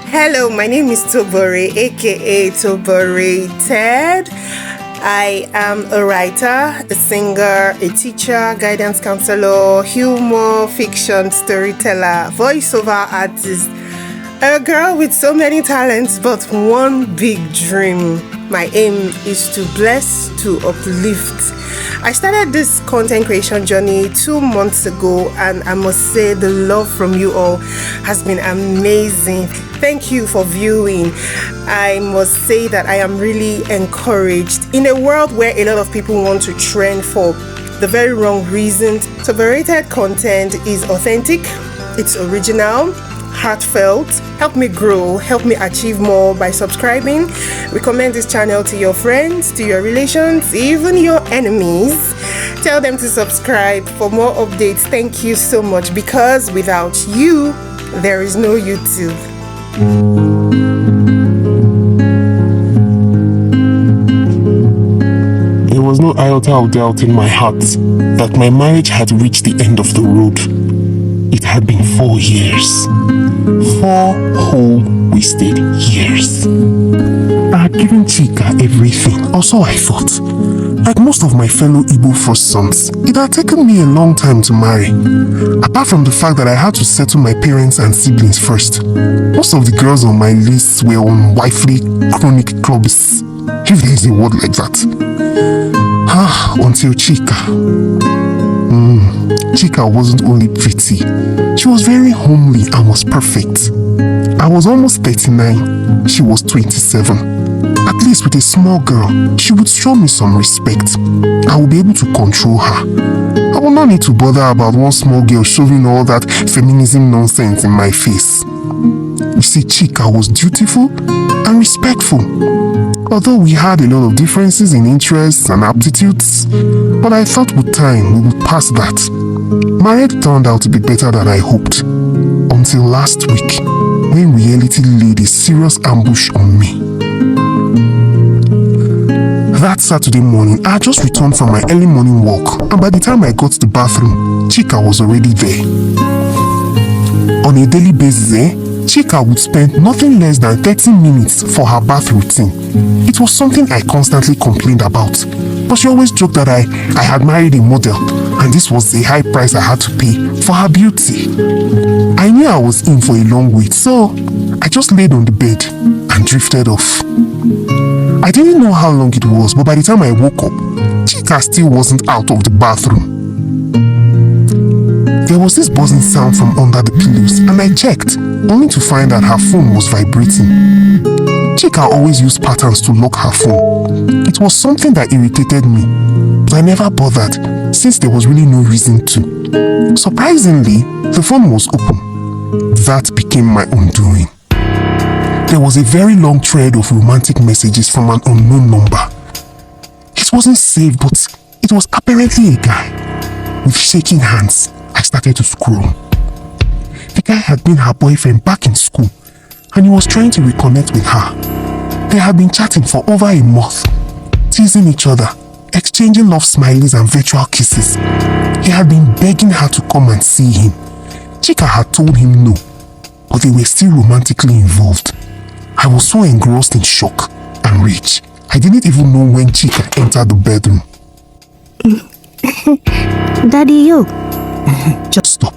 Hello, my name is Tobore, aka Toborated. I am a writer, a singer, a teacher, guidance counselor, humor, fiction storyteller, voiceover artist, a girl with so many talents, but one big dream. My aim is to bless, to uplift. I started this content creation journey 2 months ago, and I must say the love from you all has been amazing. Thank you for viewing. I must say that I am really encouraged. In a world where a lot of people want to trend for the very wrong reasons, Tolerated content is authentic, it's original, heartfelt. Help me grow, help me achieve more by subscribing. Recommend this channel to your friends, to your relations, even your enemies. Tell them to subscribe for more updates. Thank you so much, because without you, there is no YouTube. There was no iota of doubt in my heart that my marriage had reached the end of the road. It had been 4 years. 4 whole wasted years. I had given Chika everything, or so I thought. Like most of my fellow Igbo first sons, it had taken me a long time to marry. Apart from the fact that I had to settle my parents and siblings first, most of the girls on my list were on wifely chronic clubs, if there is a word like that. Until Chika. Chika wasn't only pretty, she was very homely and was perfect. I was almost 39, she was 27. At least with a small girl, she would show me some respect. I would be able to control her. I would not need to bother about one small girl shoving all that feminism nonsense in my face. You see, Chika was dutiful and respectful. Although we had a lot of differences in interests and aptitudes, but I thought with time we would pass that. Marriage turned out to be better than I hoped, until last week, when reality laid a serious ambush on me. That Saturday morning, I had just returned from my early morning walk, and by the time I got to the bathroom, Chika was already there. On a daily basis, Chika would spend nothing less than 30 minutes for her bath routine. It was something I constantly complained about, but she always joked that I had married a model, and this was the high price I had to pay for her beauty. I knew I was in for a long wait, so I just laid on the bed and drifted off. I didn't know how long it was, but by the time I woke up, Chika still wasn't out of the bathroom. There was this buzzing sound from under the pillows, and I checked, only to find that her phone was vibrating. Chika always used patterns to lock her phone. It was something that irritated me, but I never bothered, since there was really no reason to. Surprisingly, the phone was open. That became my undoing. There was a very long thread of romantic messages from an unknown number. It wasn't saved, but it was apparently a guy. With shaking hands, I started to scroll. The guy had been her boyfriend back in school, and he was trying to reconnect with her. They had been chatting for over a month, teasing each other, exchanging love smileys and virtual kisses. He had been begging her to come and see him. Chika had told him no, but they were still romantically involved. I was so engrossed in shock and rage, I didn't even know when Chika entered the bedroom. Daddy, you. Just stop.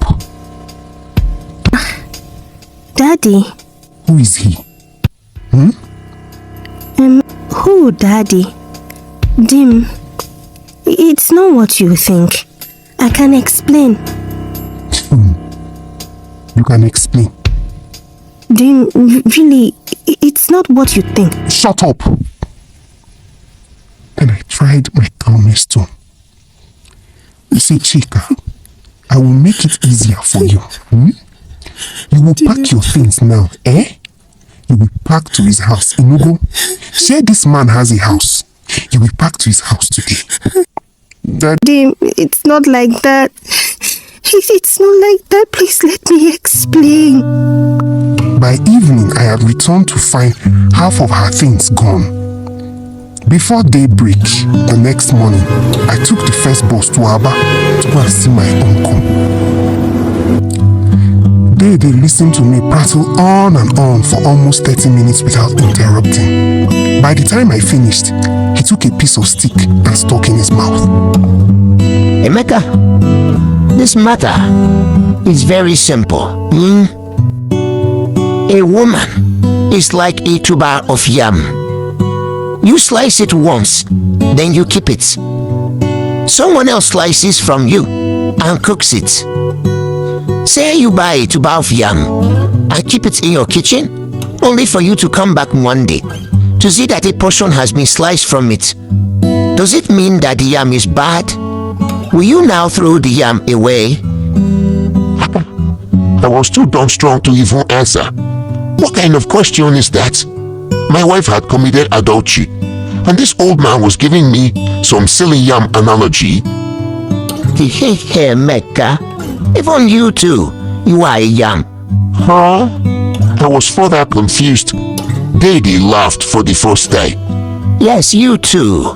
Daddy. Who is he? Who, Daddy? Dim. It's not what you think. I can explain. You can explain. Dim, really, it's not what you think. Shut up! Then I tried my calmest tone. You see, Chika, I will make it easier for you. You will pack your things now, eh? You will pack to his house in Ugo. Say this man has a house. You will pack to his house today. Dim, it's not like that. It's not like that. Please let me explain. By evening, I had returned to find half of her things gone. Before daybreak the next morning, I took the first bus to Aba to go and see my uncle. They listened to me prattle on and on for almost 30 minutes without interrupting. By the time I finished, he took a piece of stick and stuck in his mouth. Emeka, this matter is very simple. A woman is like a tuber of yam. You slice it once, then you keep it. Someone else slices from you and cooks it. Say you buy a tuber of yam and keep it in your kitchen, only for you to come back one day to see that a portion has been sliced from it. Does it mean that the yam is bad? Will you now throw the yam away? I was too dumbstrung to even answer. What kind of question is that? My wife had committed adultery, and this old man was giving me some silly yam analogy. Hey, Mecca, even you too, you are a yam. Huh? I was further confused. Daddy laughed for the first time. Yes, you too.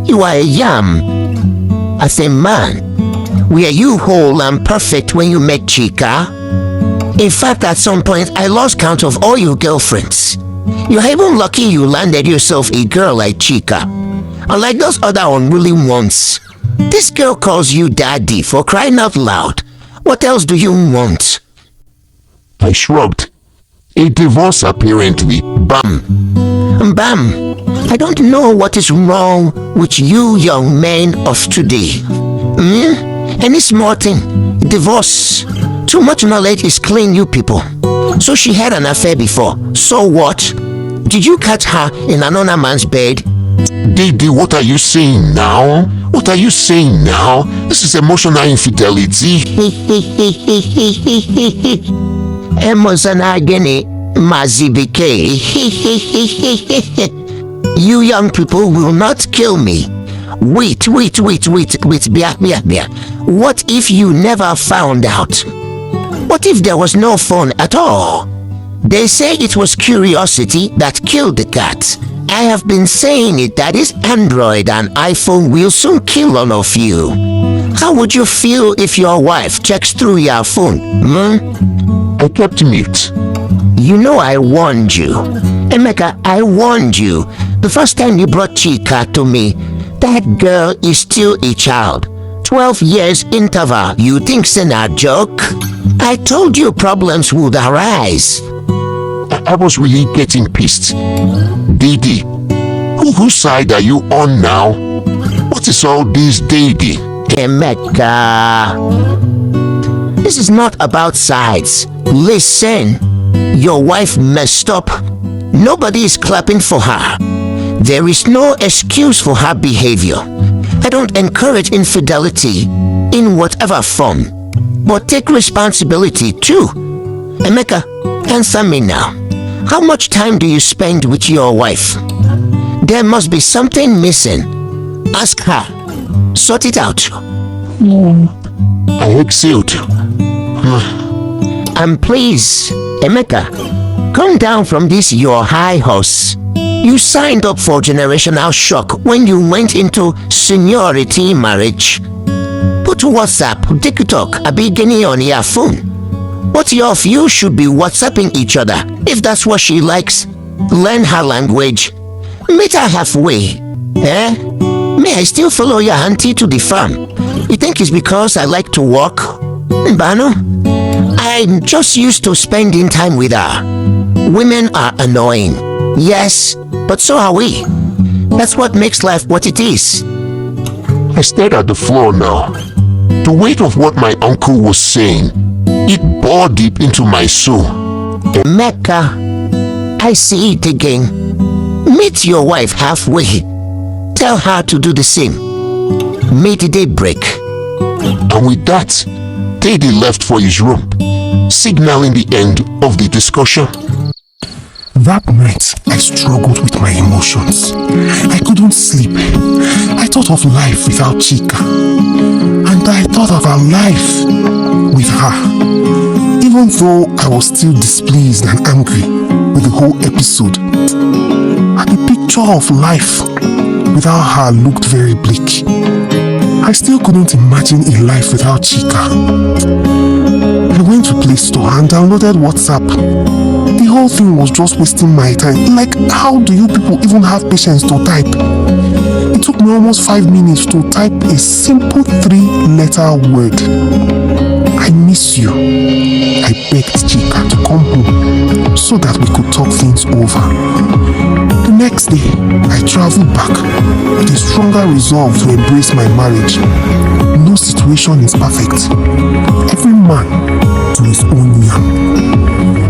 You are a yam. As a man, were you whole and perfect when you met Chica? In fact, at some point, I lost count of all your girlfriends. You're even lucky you landed yourself a girl like Chica. Unlike those other unruly ones. This girl calls you daddy for crying out loud. What else do you want? I shrugged. A divorce apparently. Bam. Bam. I don't know what is wrong with you young men of today. Any small thing. Divorce. Too much knowledge is killing you people. So she had an affair before. So what? Did you catch her in another man's bed? Daddy, what are you saying now? What are you saying now? This is emotional infidelity. Emosanagene mazibike. You young people will not kill me. Wait, bia. What if you never found out? What if there was no phone at all? They say it was curiosity that killed the cat. I have been saying it that this Android and iPhone will soon kill all of you. How would you feel if your wife checks through your phone? I kept mute. You know I warned you. Emeka, I warned you. The first time you brought Chica to me, that girl is still a child. 12 years interval, you think's a joke? I told you problems would arise. I was really getting pissed. Daddy, whose side are you on now? What is all this, Daddy? Emeka, this is not about sides. Listen, your wife messed up. Nobody is clapping for her. There is no excuse for her behavior. I don't encourage infidelity in whatever form, but take responsibility too. Emeka, answer me now. How much time do you spend with your wife? There must be something missing. Ask her. Sort it out. I exhaled. And please, Emeka, come down from this your high horse. You signed up for generational shock when you went into seniority marriage. Put WhatsApp, TikTok, Abigeni on your phone. What of you should be WhatsApping each other if that's what she likes. Learn her language. Meet her halfway. May I still follow your auntie to the farm? You think it's because I like to walk? Bano? I'm just used to spending time with her. Women are annoying. Yes, but so are we. That's what makes life what it is. I stared at the floor now. The weight of what my uncle was saying, it bored deep into my soul. Mecca, I see it again. Meet your wife halfway. Tell her to do the same. Meet daybreak. And with that, Daddy left for his room, signaling the end of the discussion. That night, I struggled with my emotions. I couldn't sleep. I thought of life without Chica. And I thought of our life with her. Even though I was still displeased and angry with the whole episode, and the picture of life without her looked very bleak. I still couldn't imagine a life without Chica. I went to Play Store and downloaded WhatsApp. The whole thing was just wasting my time. Like, how do you people even have patience to type? It took me almost 5 minutes to type a simple 3-letter word. I miss you. I begged Chika to come home so that we could talk things over. The next day, I traveled back with a stronger resolve to embrace my marriage. No situation is perfect. Every man to his own yam.